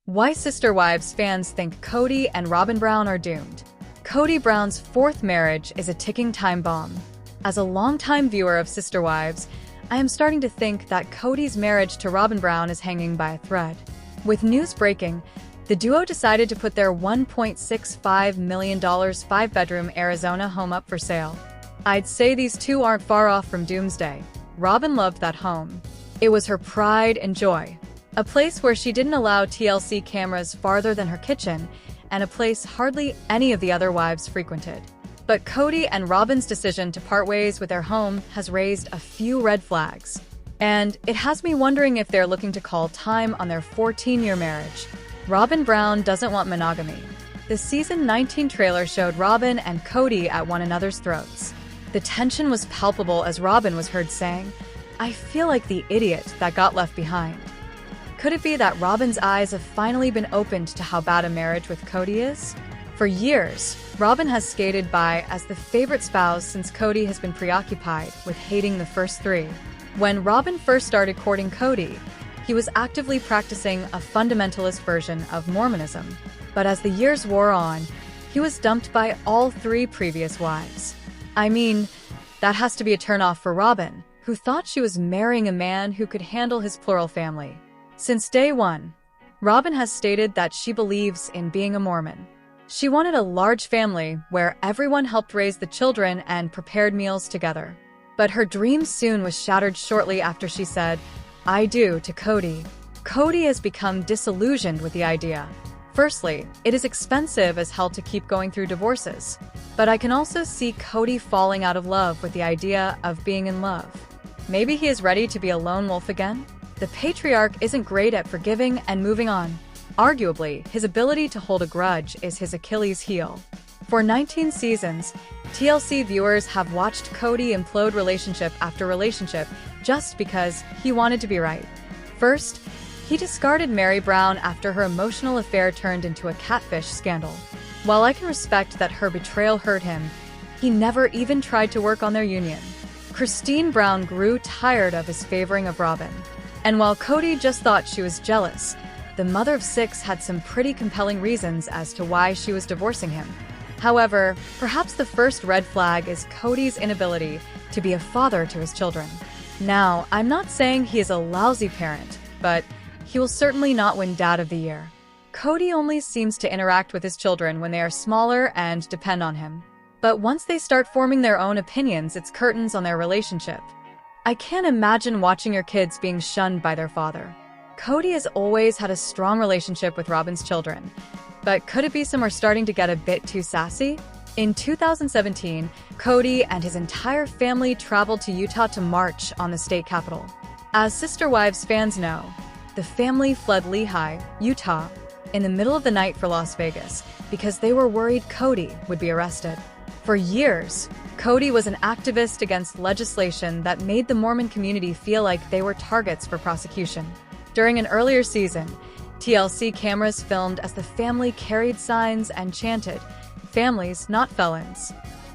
Why Sister Wives fans think Kody and Robyn Brown are doomed. Kody Brown's fourth marriage is a ticking time bomb. As a longtime viewer of Sister Wives, I am starting to think that Kody's marriage to Robyn Brown is hanging by a thread. With news breaking, the duo decided to put their $1.65 million five-bedroom Arizona home up for sale. I'd say these two aren't far off from doomsday. Robyn loved that home. It was her pride and joy. A place where she didn't allow TLC cameras farther than her kitchen, and a place hardly any of the other wives frequented. But Kody and Robyn's decision to part ways with their home has raised a few red flags. And it has me wondering if they're looking to call time on their 14-year marriage. Robyn Brown doesn't want monogamy. The season 19 trailer showed Robyn and Kody at one another's throats. The tension was palpable as Robyn was heard saying, "I feel like the idiot that got left behind." Could it be that Robyn's eyes have finally been opened to how bad a marriage with Kody is? For years, Robyn has skated by as the favorite spouse since Kody has been preoccupied with hating the first three. When Robyn first started courting Kody, he was actively practicing a fundamentalist version of Mormonism. But as the years wore on, he was dumped by all three previous wives. I mean, that has to be a turnoff for Robyn, who thought she was marrying a man who could handle his plural family. Since day one, Robyn has stated that she believes in being a Mormon. She wanted a large family where everyone helped raise the children and prepared meals together. But her dream soon was shattered shortly after she said, "I do" to Kody. Kody has become disillusioned with the idea. Firstly, it is expensive as hell to keep going through divorces. But I can also see Kody falling out of love with the idea of being in love. Maybe he is ready to be a lone wolf again? The patriarch isn't great at forgiving and moving on. Arguably, his ability to hold a grudge is his Achilles heel. For 19 seasons, TLC viewers have watched Kody implode relationship after relationship just because he wanted to be right. First, he discarded Meri Brown after her emotional affair turned into a catfish scandal. While I can respect that her betrayal hurt him, he never even tried to work on their union. Christine Brown grew tired of his favoring of Robyn. And while Kody just thought she was jealous, the mother of six had some pretty compelling reasons as to why she was divorcing him. However, perhaps the first red flag is Kody's inability to be a father to his children. Now, I'm not saying he is a lousy parent, but he will certainly not win Dad of the Year. Kody only seems to interact with his children when they are smaller and depend on him. But once they start forming their own opinions, it's curtains on their relationship. I can't imagine watching your kids being shunned by their father. Kody has always had a strong relationship with Robyn's children, but could it be some are starting to get a bit too sassy? In 2017, Kody and his entire family traveled to Utah to march on the state capitol. As Sister Wives fans know, the family fled Lehi, Utah, in the middle of the night for Las Vegas because they were worried Kody would be arrested. For years, Kody was an activist against legislation that made the Mormon community feel like they were targets for prosecution. During an earlier season, TLC cameras filmed as the family carried signs and chanted, "Families, not felons."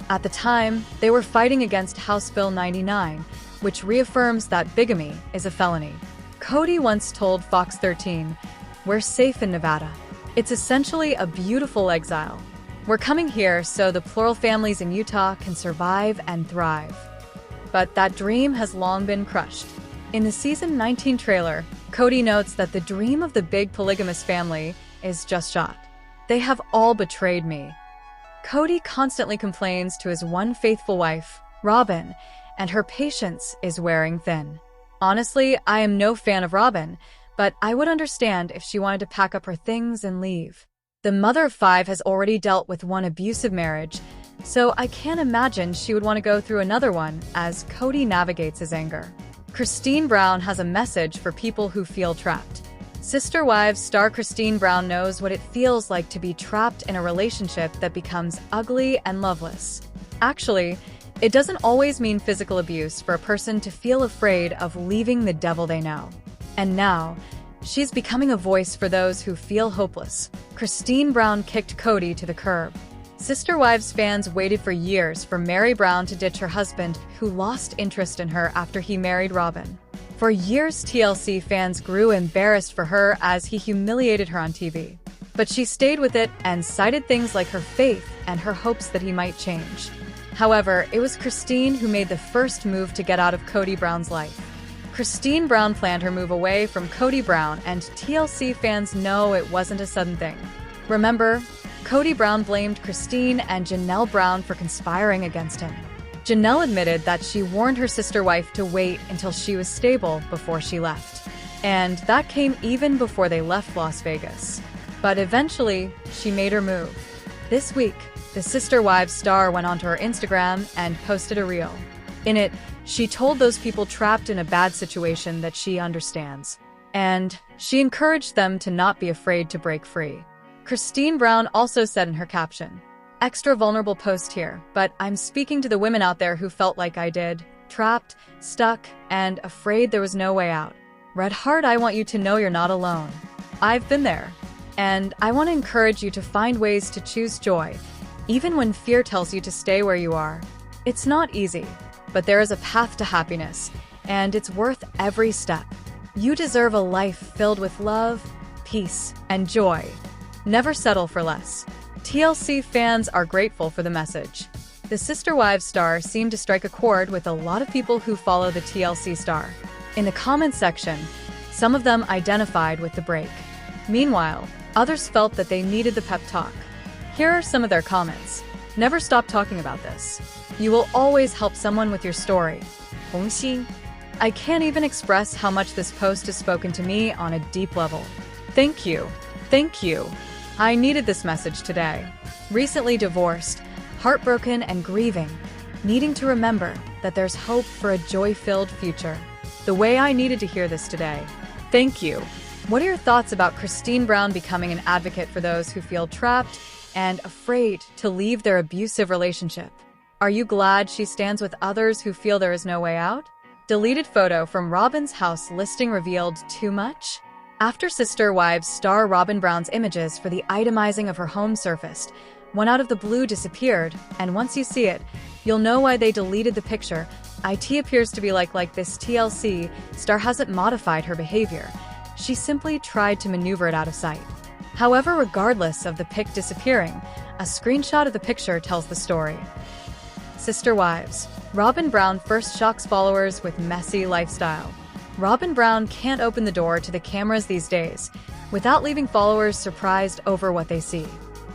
At the time, they were fighting against House Bill 99, which reaffirms that bigamy is a felony. Kody once told Fox 13, "We're safe in Nevada. It's essentially a beautiful exile. We're coming here so the plural families in Utah can survive and thrive." But that dream has long been crushed. In the season 19 trailer, Kody notes that the dream of the big polygamous family is just shot. "They have all betrayed me." Kody constantly complains to his one faithful wife, Robyn, and her patience is wearing thin. Honestly, I am no fan of Robyn, but I would understand if she wanted to pack up her things and leave. The mother of five has already dealt with one abusive marriage, so I can't imagine she would want to go through another one as Kody navigates his anger. Christine Brown has a message for people who feel trapped. Sister Wives star Christine Brown knows what it feels like to be trapped in a relationship that becomes ugly and loveless. Actually, it doesn't always mean physical abuse for a person to feel afraid of leaving the devil they know. And now, she's becoming a voice for those who feel hopeless. Christine Brown kicked Kody to the curb. Sister Wives fans waited for years for Meri Brown to ditch her husband, who lost interest in her after he married Robyn. For years, TLC fans grew embarrassed for her as he humiliated her on TV. But she stayed with it and cited things like her faith and her hopes that he might change. However, it was Christine who made the first move to get out of Kody Brown's life. Christine Brown planned her move away from Kody Brown, and TLC fans know it wasn't a sudden thing. Remember, Kody Brown blamed Christine and Janelle Brown for conspiring against him. Janelle admitted that she warned her sister wife to wait until she was stable before she left. And that came even before they left Las Vegas. But eventually, she made her move. This week, the Sister Wives star went onto her Instagram and posted a reel. In it, she told those people trapped in a bad situation that she understands. And she encouraged them to not be afraid to break free. Christine Brown also said in her caption, "Extra vulnerable post here, but I'm speaking to the women out there who felt like I did, trapped, stuck, and afraid there was no way out. Red Heart, I want you to know you're not alone. I've been there. And I want to encourage you to find ways to choose joy, even when fear tells you to stay where you are. It's not easy, but there is a path to happiness, and it's worth every step. You deserve a life filled with love, peace, and joy. Never settle for less." TLC fans are grateful for the message. The Sister Wives star seemed to strike a chord with a lot of people who follow the TLC star. In the comments section, some of them identified with the break. Meanwhile, others felt that they needed the pep talk. Here are some of their comments. "Never stop talking about this. You will always help someone with your story. 红心. I can't even express how much this post has spoken to me on a deep level. Thank you. Thank you. I needed this message today. Recently divorced, heartbroken and grieving, needing to remember that there's hope for a joy-filled future. The way I needed to hear this today. Thank you." What are your thoughts about Christine Brown becoming an advocate for those who feel trapped and afraid to leave their abusive relationship? Are you glad she stands with others who feel there is no way out? Deleted photo from Robyn's house listing revealed too much? After Sister Wives star Robyn Brown's images for the itemizing of her home surfaced, one out of the blue disappeared, and once you see it, you'll know why they deleted the picture. It appears to be like this TLC star hasn't modified her behavior. She simply tried to maneuver it out of sight. However, regardless of the pic disappearing, a screenshot of the picture tells the story. Sister Wives. Robyn Brown first shocks followers with messy lifestyle. Robyn Brown can't open the door to the cameras these days without leaving followers surprised over what they see.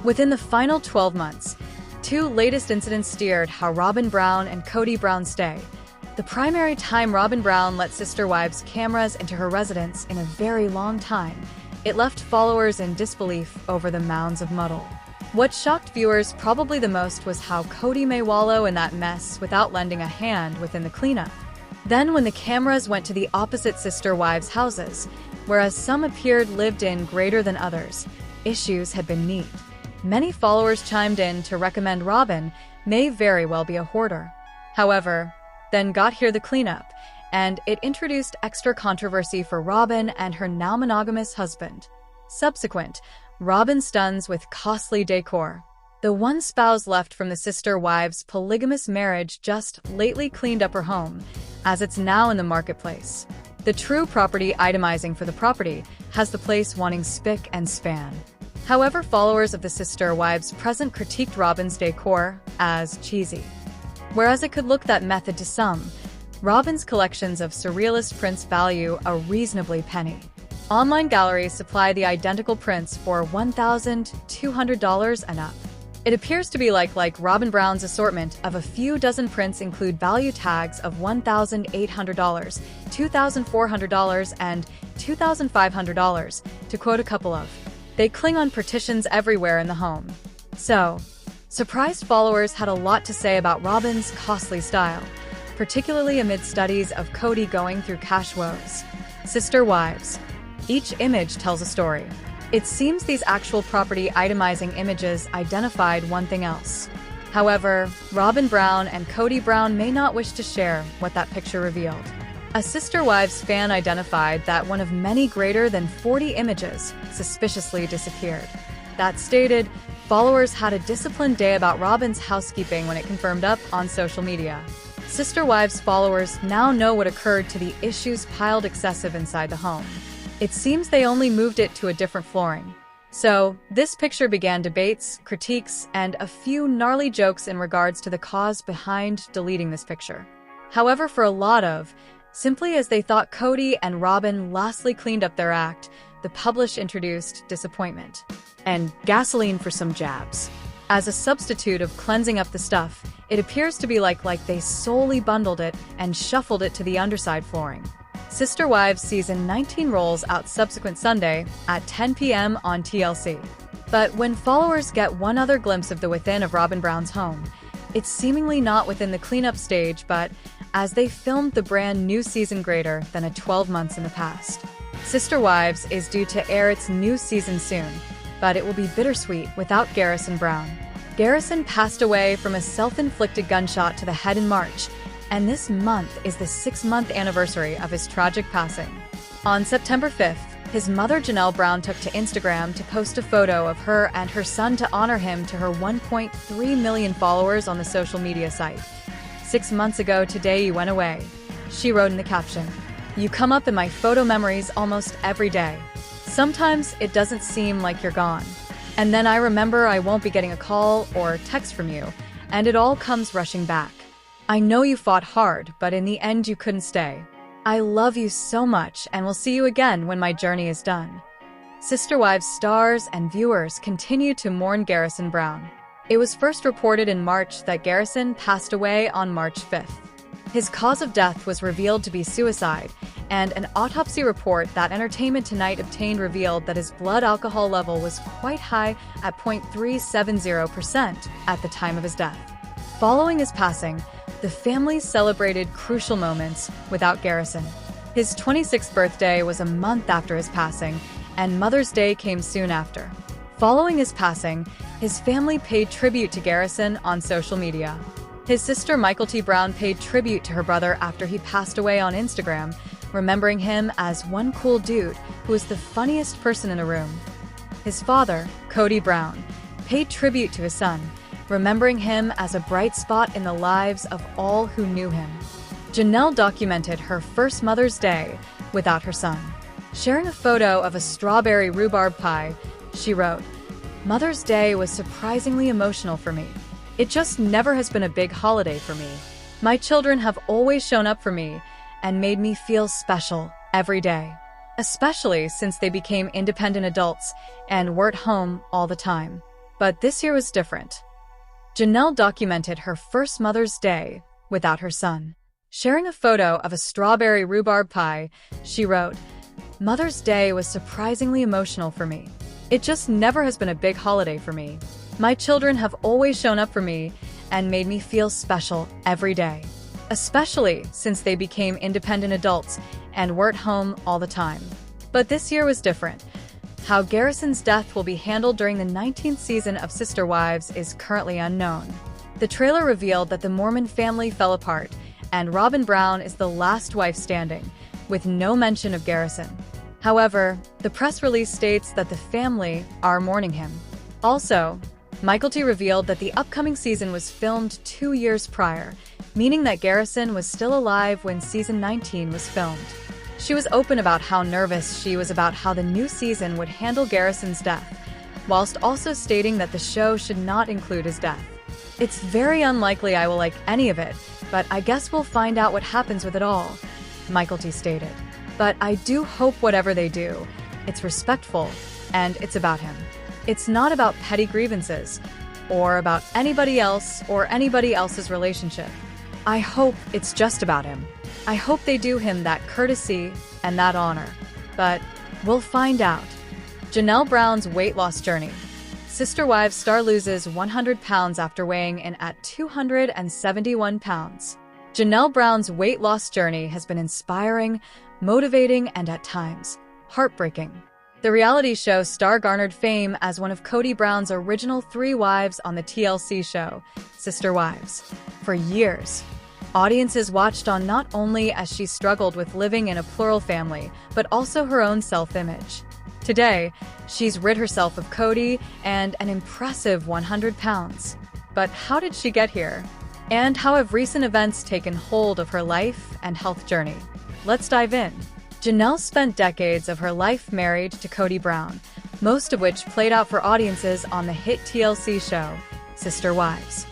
Within the final 12 months, two latest incidents steered how Robyn Brown and Kody Brown stay. The primary time Robyn Brown let Sister Wives cameras into her residence in a very long time, it left followers in disbelief over the mounds of muddle. What shocked viewers probably the most was how Kody may wallow in that mess without lending a hand within the cleanup. Then when the cameras went to the opposite Sister Wives' houses, whereas some appeared lived in greater than others, issues had been neat. Many followers chimed in to recommend Robyn may very well be a hoarder. However, then got here the cleanup, and it introduced extra controversy for Robyn and her now monogamous husband. Subsequent, Robyn stuns with costly decor. The one spouse left from the Sister Wives' polygamous marriage just lately cleaned up her home, as it's now in the marketplace. The true property itemizing for the property has the place wanting spick and span. However, followers of the Sister Wives present critiqued Robyn's decor as cheesy. Whereas it could look that method to some, Robyn's collections of surrealist prints value a reasonably penny. Online galleries supply the identical prints for $1,200 and up. It appears to be like Robyn Brown's assortment of a few dozen prints include value tags of $1,800, $2,400, and $2,500, to quote a couple of. They cling on partitions everywhere in the home. So, surprised followers had a lot to say about Robyn's costly style, particularly amid studies of Kody going through cash woes. Sister Wives. Each image tells a story. It seems these actual property itemizing images identified one thing else. However, Robyn Brown and Kody Brown may not wish to share what that picture revealed. A Sister Wives fan identified that one of many greater than 40 images suspiciously disappeared. That stated, followers had a disciplined day about Robyn's housekeeping when it confirmed up on social media. Sister Wives followers now know what occurred to the issues piled excessive inside the home. It seems they only moved it to a different flooring. So, this picture began debates, critiques, and a few gnarly jokes in regards to the cause behind deleting this picture. However, for a lot of, simply as they thought Kody and Robyn lastly cleaned up their act, the publish introduced disappointment and gasoline for some jabs. As a substitute of cleansing up the stuff, it appears to be like they solely bundled it and shuffled it to the underside flooring. Sister Wives Season 19 rolls out subsequent Sunday at 10 p.m. on TLC. But when followers get one other glimpse of the within of Robyn Brown's home, it's seemingly not within the cleanup stage, but as they filmed the brand new season greater than a 12 months in the past. Sister Wives is due to air its new season soon, but it will be bittersweet without Garrison Brown. Garrison passed away from a self-inflicted gunshot to the head in March, and this month is the 6-month anniversary of his tragic passing. On September 5th, his mother Janelle Brown took to Instagram to post a photo of her and her son to honor him to her 1.3 million followers on the social media site. 6 months ago today you went away, she wrote in the caption. You come up in my photo memories almost every day. Sometimes it doesn't seem like you're gone. And then I remember I won't be getting a call or text from you, and it all comes rushing back. I know you fought hard, but in the end you couldn't stay. I love you so much and will see you again when my journey is done. Sister Wives stars and viewers continue to mourn Garrison Brown. It was first reported in March that Garrison passed away on March 5th. His cause of death was revealed to be suicide, and an autopsy report that Entertainment Tonight obtained revealed that his blood alcohol level was quite high at 0.370% at the time of his death. Following his passing, the family celebrated crucial moments without Garrison. His 26th birthday was a month after his passing, and Mother's Day came soon after. Following his passing, his family paid tribute to Garrison on social media. His sister Michael T. Brown paid tribute to her brother after he passed away on Instagram, remembering him as one cool dude who was the funniest person in a room. His father, Kody Brown, paid tribute to his son, remembering him as a bright spot in the lives of all who knew him. Janelle documented her first Mother's Day without her son. Sharing a photo of a strawberry rhubarb pie, she wrote, Mother's Day was surprisingly emotional for me. It just never has been a big holiday for me. My children have always shown up for me and made me feel special every day, especially since they became independent adults and weren't home all the time. But this year was different. Janelle documented her first Mother's Day without her son. Sharing a photo of a strawberry rhubarb pie, she wrote, Mother's Day was surprisingly emotional for me. It just never has been a big holiday for me. My children have always shown up for me and made me feel special every day, especially since they became independent adults and weren't home all the time. But this year was different. How Garrison's death will be handled during the 19th season of Sister Wives is currently unknown. The trailer revealed that the Mormon family fell apart, and Robyn Brown is the last wife standing, with no mention of Garrison. However, the press release states that the family are mourning him. Also, Michael T. revealed that the upcoming season was filmed 2 years prior, meaning that Garrison was still alive when season 19 was filmed. She was open about how nervous she was about how the new season would handle Garrison's death, whilst also stating that the show should not include his death. It's very unlikely I will like any of it, but I guess we'll find out what happens with it all, Michael T. stated. But I do hope whatever they do, it's respectful, and it's about him. It's not about petty grievances, or about anybody else or anybody else's relationship. I hope it's just about him. I hope they do him that courtesy and that honor. But we'll find out. Janelle Brown's weight loss journey. Sister Wives star loses 100 pounds after weighing in at 271 pounds. Janelle Brown's weight loss journey has been inspiring, motivating, and at times, heartbreaking. The reality show star garnered fame as one of Kody Brown's original 3 wives on the TLC show, Sister Wives. For years, audiences watched on not only as she struggled with living in a plural family, but also her own self-image. Today, she's rid herself of Kody and an impressive 100 pounds. But how did she get here? And how have recent events taken hold of her life and health journey? Let's dive in. Janelle spent decades of her life married to Kody Brown, most of which played out for audiences on the hit TLC show, Sister Wives.